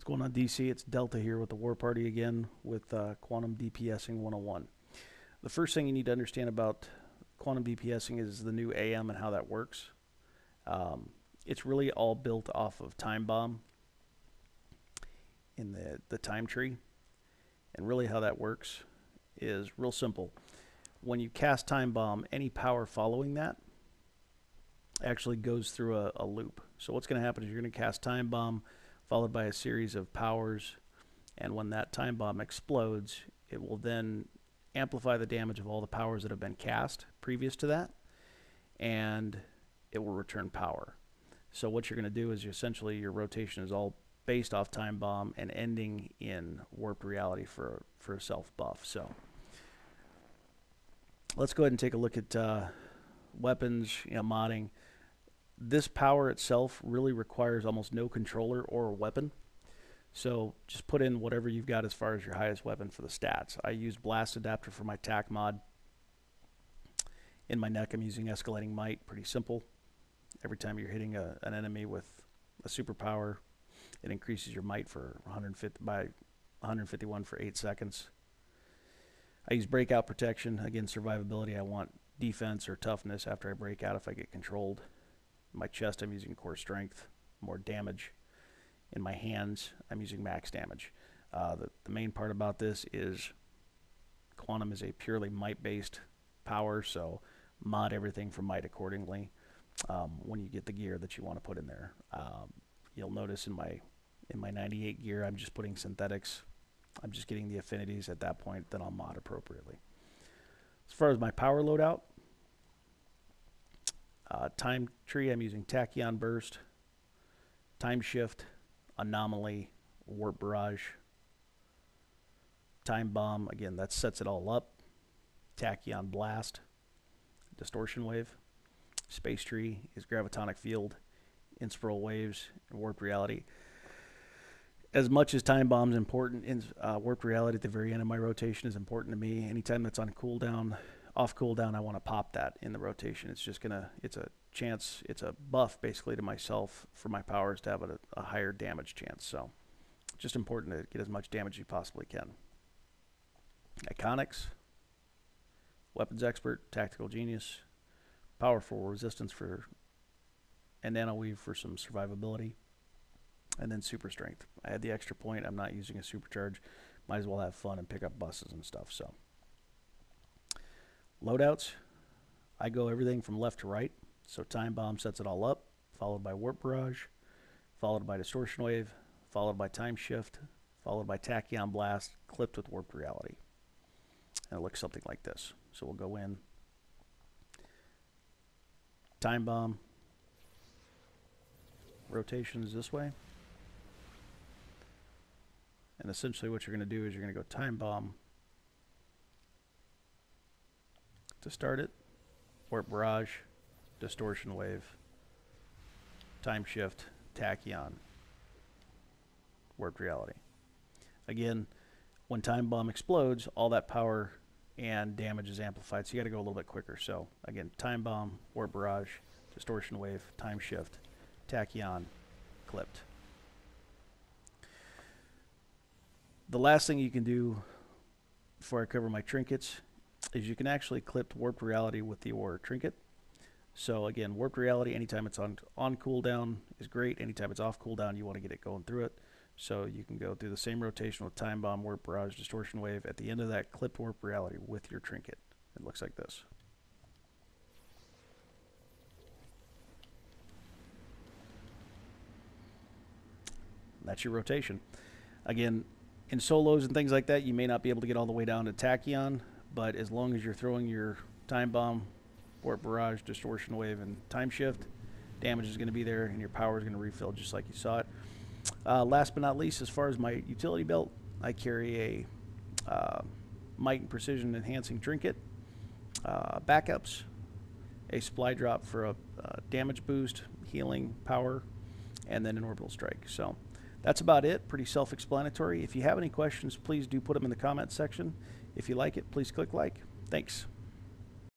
going on, DC? It's Delta here with the War Party again with Quantum DPSing 101. The first thing you need to understand about quantum DPSing is the new AM and how that works. It's really all built off of time bomb in the time tree. And really how that works is real simple. When you cast time bomb, any power following that actually goes through a loop. So what's going to happen is you're going to cast time bomb followed by a series of powers, and when that time bomb explodes, it will then amplify the damage of all the powers that have been cast previous to that, and it will return power. So what you're going to do is essentially your rotation is all based off time bomb and ending in warped reality for a self buff. So let's go ahead and take a look at weapons, modding. This power itself really requires almost no controller or weapon. So just put in whatever you've got as far as your highest weapon for the stats. I use blast adapter for my tac mod. In my neck I'm using escalating might, pretty simple. Every time you're hitting an enemy with a superpower, it increases your might for 150 by 151 for 8 seconds. I use breakout protection. Again, survivability. I want defense or toughness after I break out if I get controlled. In my chest, I'm using core strength, more damage. In my hands, I'm using max damage. The main part about this is quantum is a purely might-based power, so mod everything for might accordingly when you get the gear that you want to put in there. You'll notice in my 98 gear, I'm just putting synthetics. I'm just getting the affinities at that point, then I'll mod appropriately. As far as my power loadout, time tree, I'm using tachyon burst, time shift, anomaly, warp barrage, time bomb. Again, that sets it all up. Tachyon blast, distortion wave. Space tree is gravitonic field, inspiral waves, and warped reality. As much as time bomb's important, warped reality at the very end of my rotation is important to me. Anytime that's on cooldown, off cooldown, I want to pop that in the rotation. It's just it's a chance, it's a buff basically to myself for my powers to have a higher damage chance. So just important to get as much damage as you possibly can. Iconics, weapons expert, tactical genius, powerful resistance and nano weave for some survivability, and then super strength. I had the extra point. I'm not using a supercharge. Might as well have fun and pick up buses and stuff. So loadouts, I go everything from left to right. So time bomb sets it all up, followed by warp barrage, followed by distortion wave, followed by time shift, followed by tachyon blast, clipped with warped reality. And it looks something like this. So we'll go in, time bomb, rotations this way. And essentially what you're going to do is you're going to go time bomb to start it, warp barrage, distortion wave, time shift, tachyon, warped reality. Again, when time bomb explodes, all that power and damage is amplified, so you got to go a little bit quicker. So again, time bomb, warp barrage, distortion wave, time shift, tachyon, clipped. The last thing you can do before I cover my trinkets is you can actually clip warped reality with the aura trinket. So again, warped reality, anytime it's on cooldown is great. Anytime it's off cooldown, you want to get it going through it. So you can go through the same rotation with time bomb, warp barrage, distortion wave. At the end of that, clipped warped reality with your trinket. It looks like this. That's your rotation. Again, in solos and things like that, you may not be able to get all the way down to tachyon, but as long as you're throwing your time bomb, warp barrage, distortion wave, and time shift, damage is going to be there, and your power is going to refill just like you saw it. Last but not least, as far as my utility belt, I carry a might and precision enhancing trinket, backups, a supply drop for a damage boost, healing, power, and then an orbital strike. So that's about it. Pretty self-explanatory. If you have any questions, please do put them in the comments section. If you like it, please click like. Thanks.